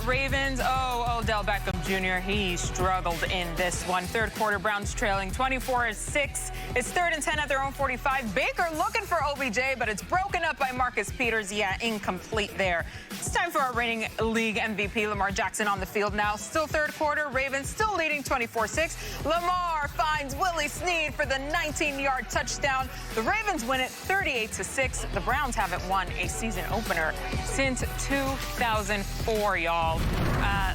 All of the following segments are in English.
Ravens. Oh, Odell Beckham Jr., he struggled in this one. Third quarter, Browns trailing 24-6. It's 3rd and 10 at their own 45. Baker looking for OBJ, but it's broken up by Marcus Peters. Yeah, incomplete there. It's time for our reigning league MVP, Lamar Jackson, on the field now. Still third quarter, Ravens still leading 24-6. Lamar finds Willie Snead for the 19-yard touchdown. The Ravens win it 38-6. The Browns haven't won a season opener since 2004, y'all.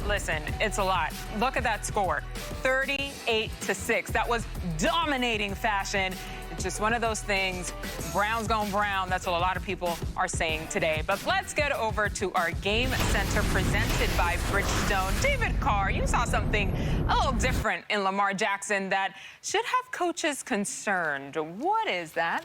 Listen, it's a lot. Look at that score, 38-6. That was dominating fashion. It's just one of those things. Browns going brown. That's what a lot of people are saying today. But let's get over to our Game Center presented by Bridgestone. David Carr, you saw something a little different in Lamar Jackson that should have coaches concerned. What is that?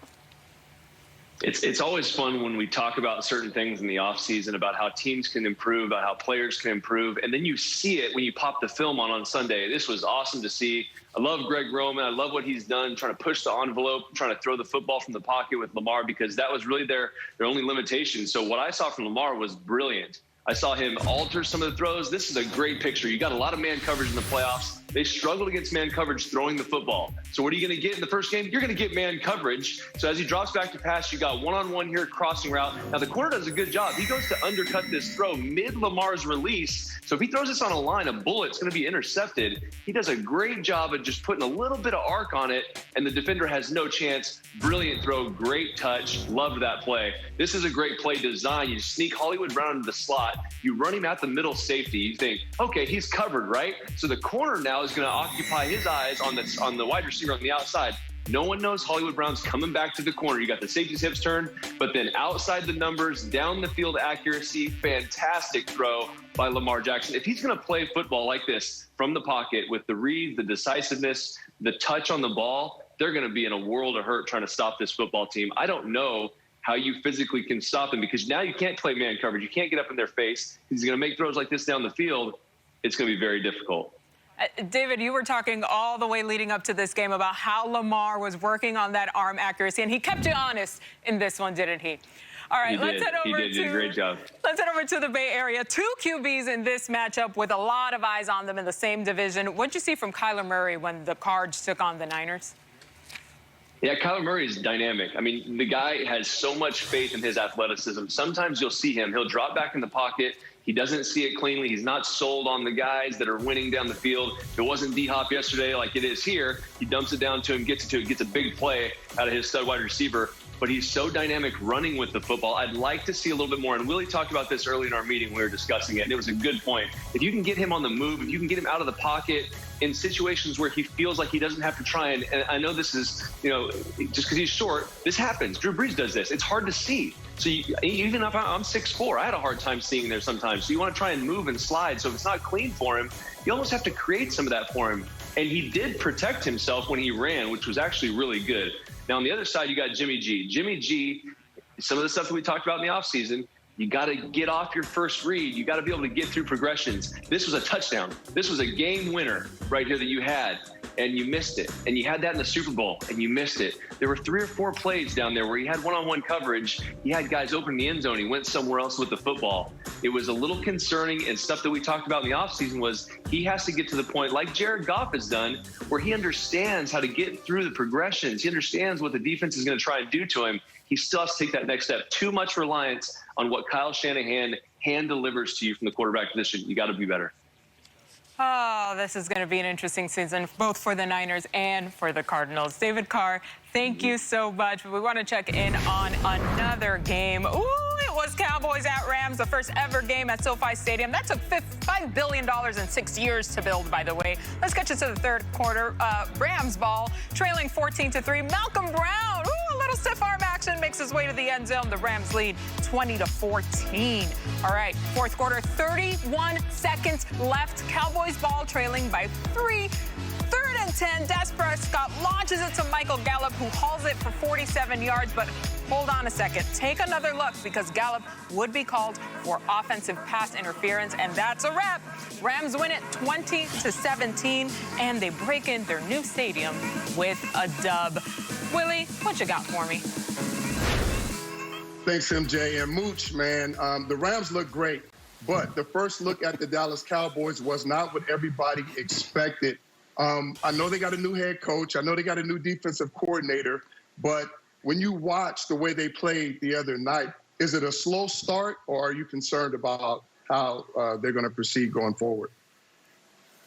It's always fun when we talk about certain things in the offseason, about how teams can improve, about how players can improve, and then you see it when you pop the film on Sunday. This was awesome to see. I love Greg Roman. I love what he's done, trying to push the envelope, trying to throw the football from the pocket with Lamar, because that was really their only limitation. So what I saw from Lamar was brilliant. I saw him alter some of the throws. This is a great picture. You got a lot of man coverage in the playoffs. They struggled against man coverage throwing the football. So what are you going to get in the first game? You're going to get man coverage. So as he drops back to pass, you got one-on-one here, crossing route. Now, the corner does a good job. He goes to undercut this throw mid-Lamar's release. So if he throws this on a line, a bullet's going to be intercepted. He does a great job of just putting a little bit of arc on it, and the defender has no chance. Brilliant throw, great touch. Loved that play. This is a great play design. You sneak Hollywood Brown into the slot. You run him at the middle safety. You think, okay, he's covered, right? So the corner now is going to occupy his eyes on the wide receiver on the outside. No one knows Hollywood Brown's coming back to the corner. You got the safety's hips turned, but then outside the numbers, down the field accuracy, fantastic throw by Lamar Jackson. If he's going to play football like this from the pocket with the read, the decisiveness, the touch on the ball, they're going to be in a world of hurt trying to stop this football team. I don't know how you physically can stop them, because now you can't play man coverage. You can't get up in their face. He's going to make throws like this down the field. It's going to be very difficult. David, you were talking all the way leading up to this game about how Lamar was working on that arm accuracy, and he kept you honest in this one, didn't he? All right, let's head over did a great job. Let's head over to the Bay Area. 2 QBs in this matchup with a lot of eyes on them in the same division. What'd you see from Kyler Murray when the Cards took on the Niners? Yeah, Kyler Murray is dynamic. I mean, the guy has so much faith in his athleticism. Sometimes you'll see him. He'll drop back in the pocket. He doesn't see it cleanly. He's not sold on the guys that are winning down the field. If it wasn't D-Hop yesterday like it is here, he dumps it down to him, gets a big play out of his stud wide receiver. But he's so dynamic running with the football. I'd like to see a little bit more. And Willie talked about this early in our meeting when we were discussing it, and it was a good point. If you can get him on the move, if you can get him out of the pocket in situations where he feels like he doesn't have to try, and I know this is, just because he's short, this happens. Drew Brees does this. It's hard to see. So even if I'm 6'4", I had a hard time seeing there sometimes. So you want to try and move and slide. So if it's not clean for him, you almost have to create some of that for him. And he did protect himself when he ran, which was actually really good. Now, on the other side, you got Jimmy G. Jimmy G, some of the stuff that we talked about in the offseason, you got to get off your first read. You got to be able to get through progressions. This was a touchdown. This was a game winner right here that you had, and you missed it. And you had that in the Super Bowl, and you missed it. There were 3 or 4 plays down there where he had one-on-one coverage. He had guys open in the end zone. He went somewhere else with the football. It was a little concerning, and stuff that we talked about in the offseason was he has to get to the point, like Jared Goff has done, where he understands how to get through the progressions. He understands what the defense is going to try and do to him. He still has to take that next step. Too much reliance on what Kyle Shanahan hand delivers to you from the quarterback position. You got to be better. Oh, this is going to be an interesting season, both for the Niners and for the Cardinals. David Carr, thank you so much. We want to check in on another game. Ooh, it was Cowboys at Rams, the first ever game at SoFi Stadium. That took $5 billion in 6 years to build, by the way. Let's get you to the third quarter. Rams ball, trailing 14-3. Malcolm Brown, ooh, a little stiff arm action, makes his way to the end zone. The Rams lead 20-14. All right, fourth quarter, 31 seconds left. Cowboys ball trailing by 3. 3rd and 10. Dak Prescott launches it to Michael Gallup, who hauls it for 47 yards. But hold on a second. Take another look, because Gallup would be called for offensive pass interference, and that's a wrap. Rams win it 20-17, and they break in their new stadium with a dub. Willie, what you got for me? Thanks, MJ. And Mooch, man, the Rams look great. But the first look at the Dallas Cowboys was not what everybody expected. I know they got a new head coach. I know they got a new defensive coordinator. But when you watch the way they played the other night, is it a slow start, or are you concerned about how they're going to proceed going forward?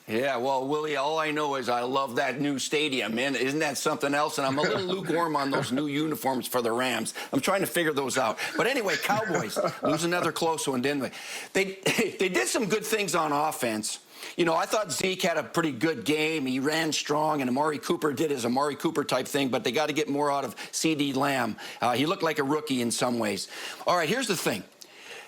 Yeah, well, Willie, all I know is I love that new stadium, man. Isn't that something else? And I'm a little lukewarm on those new uniforms for the Rams. I'm trying to figure those out. But anyway, Cowboys lose another close one, didn't they? They did some good things on offense. You know, I thought Zeke had a pretty good game. He ran strong, and Amari Cooper did his Amari Cooper type thing, but they got to get more out of C.D. Lamb. He looked like a rookie in some ways. All right, here's the thing.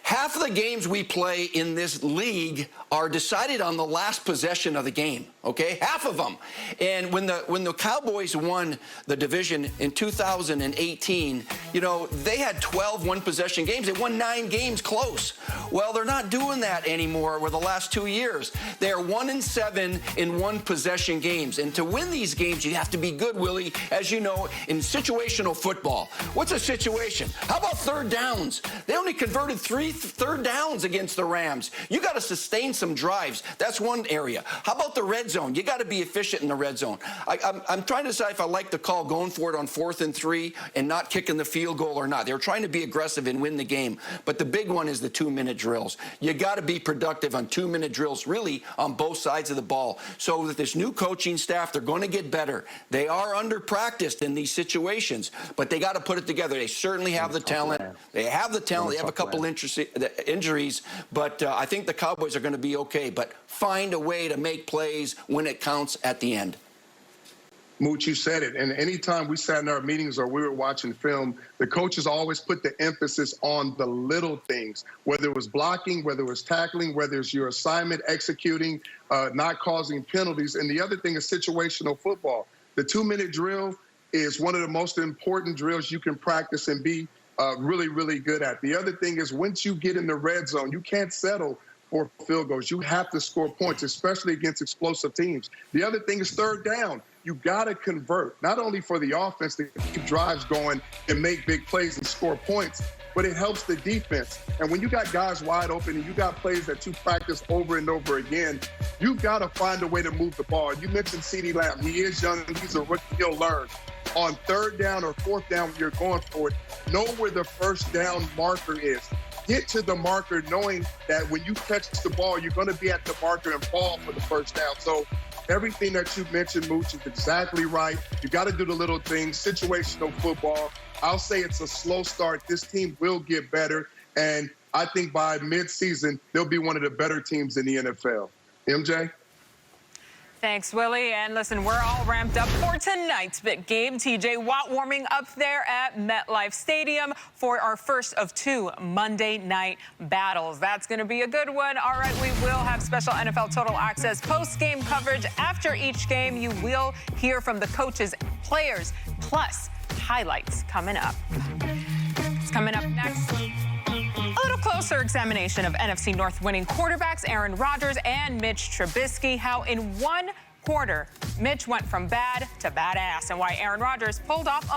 Half of the games we play in this league are decided on the last possession of the game, okay? Half of them. And when the Cowboys won the division in 2018, you know, they had 12 one-possession games. They won 9 games close. Well, they're not doing that anymore over the last 2 years. They're 1-7 in one-possession games. And to win these games, you have to be good, Willie, as you know, in situational football. What's a situation? How about third downs? They only converted 3 third downs against the Rams. You got to sustain some drives. That's one area. How about the red zone? You got to be efficient in the red zone. I'm trying to decide if I like the call going for it on 4th and 3 and not kicking the field goal or not. They're trying to be aggressive and win the game. But the big one is the 2-minute drills. You got to be productive on 2-minute drills, really on both sides of the ball. So with this new coaching staff, they're going to get better. They are under-practiced in these situations, but they got to put it together. They certainly have the talent. They have the talent. They have a couple injuries, but I think the Cowboys are going to be okay. But find a way to make plays when it counts at the end. Mooch, you said it. And anytime we sat in our meetings or we were watching film, the coaches always put the emphasis on the little things, whether it was blocking, whether it was tackling, whether it's your assignment, executing, not causing penalties. And the other thing is situational football. The 2-minute drill is one of the most important drills you can practice and be really, really good at. The other thing is once you get in the red zone, you can't settle for field goals. You have to score points, especially against explosive teams. The other thing is third down. You got to convert, not only for the offense to keep drives going and make big plays and score points, but it helps the defense. And when you got guys wide open and you got plays that you practice over and over again, you've got to find a way to move the ball. You mentioned C.D. Lamb. He is young and he's a rookie. He'll learn. On 3rd down or 4th down, when you're going for it, know where the first down marker is. Get to the marker knowing that when you catch the ball, you're going to be at the marker and fall for the first down. So everything that you mentioned, Mooch, is exactly right. You got to do the little things, situational football. I'll say it's a slow start. This team will get better. And I think by midseason, they'll be one of the better teams in the NFL. MJ? Thanks, Willie. And listen, we're all ramped up for tonight's big game. TJ Watt warming up there at MetLife Stadium for our first of 2 Monday night battles. That's going to be a good one. All right, we will have special NFL Total Access post-game coverage. After each game, you will hear from the coaches, players, plus highlights coming up. It's coming up next. A little closer examination of NFC North winning quarterbacks Aaron Rodgers and Mitch Trubisky. How in one quarter, Mitch went from bad to badass, and why Aaron Rodgers pulled off a